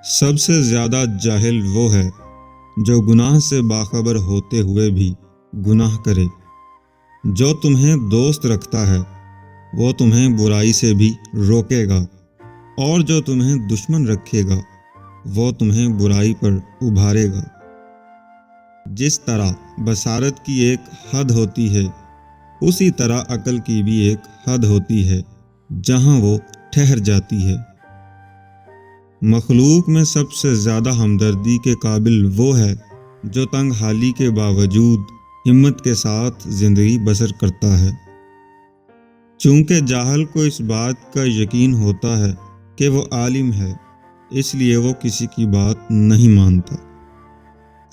سب سے زیادہ جاہل وہ ہے جو گناہ سے باخبر ہوتے ہوئے بھی گناہ کرے۔ جو تمہیں دوست رکھتا ہے وہ تمہیں برائی سے بھی روکے گا، اور جو تمہیں دشمن رکھے گا وہ تمہیں برائی پر ابھارے گا۔ جس طرح بصارت کی ایک حد ہوتی ہے، اسی طرح عقل کی بھی ایک حد ہوتی ہے جہاں وہ ٹھہر جاتی ہے۔ مخلوق میں سب سے زیادہ ہمدردی کے قابل وہ ہے جو تنگ حالی کے باوجود ہمت کے ساتھ زندگی بسر کرتا ہے۔ چونکہ جاہل کو اس بات کا یقین ہوتا ہے کہ وہ عالم ہے، اس لیے وہ کسی کی بات نہیں مانتا۔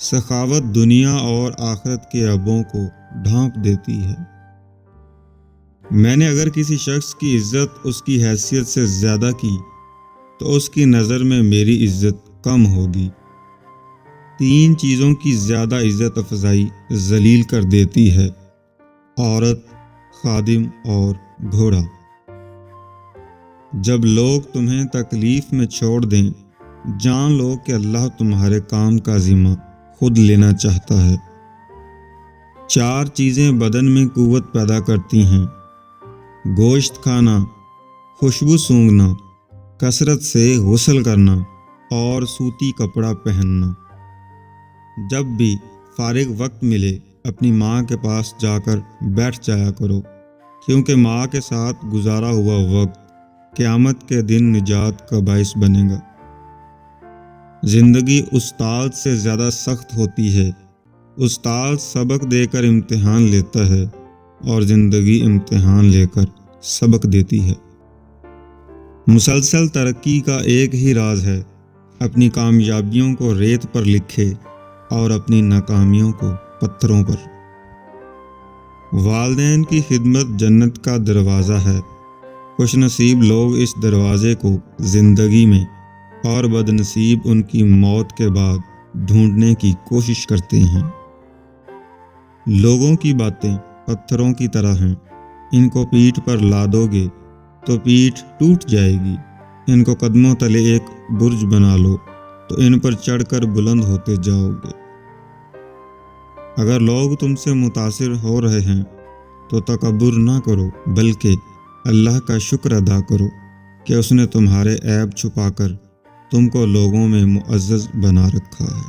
سخاوت دنیا اور آخرت کے عیبوں کو ڈھانپ دیتی ہے۔ میں نے اگر کسی شخص کی عزت اس کی حیثیت سے زیادہ کی تو اس کی نظر میں میری عزت کم ہوگی۔ 3 چیزوں کی زیادہ عزت افزائی ذلیل کر دیتی ہے: عورت، خادم اور گھوڑا۔ جب لوگ تمہیں تکلیف میں چھوڑ دیں، جان لو کہ اللہ تمہارے کام کا ذمہ خود لینا چاہتا ہے۔ 4 چیزیں بدن میں قوت پیدا کرتی ہیں: گوشت کھانا، خوشبو سونگھنا، کثرت سے غسل کرنا اور سوتی کپڑا پہننا۔ جب بھی فارغ وقت ملے اپنی ماں کے پاس جا کر بیٹھ جایا کرو، کیونکہ ماں کے ساتھ گزارا ہوا وقت قیامت کے دن نجات کا باعث بنے گا۔ زندگی استاد سے زیادہ سخت ہوتی ہے۔ استاد سبق دے کر امتحان لیتا ہے اور زندگی امتحان لے کر سبق دیتی ہے۔ مسلسل ترقی کا ایک ہی راز ہے: اپنی کامیابیوں کو ریت پر لکھے اور اپنی ناکامیوں کو پتھروں پر۔ والدین کی خدمت جنت کا دروازہ ہے۔ خوش نصیب لوگ اس دروازے کو زندگی میں اور بد نصیب ان کی موت کے بعد ڈھونڈنے کی کوشش کرتے ہیں۔ لوگوں کی باتیں پتھروں کی طرح ہیں، ان کو پیٹھ پر لادو گے تو پیٹھ ٹوٹ جائے گی۔ ان کو قدموں تلے ایک برج بنا لو تو ان پر چڑھ کر بلند ہوتے جاؤ گے۔ اگر لوگ تم سے متاثر ہو رہے ہیں تو تکبر نہ کرو، بلکہ اللہ کا شکر ادا کرو کہ اس نے تمہارے عیب چھپا کر تم کو لوگوں میں معزز بنا رکھا ہے۔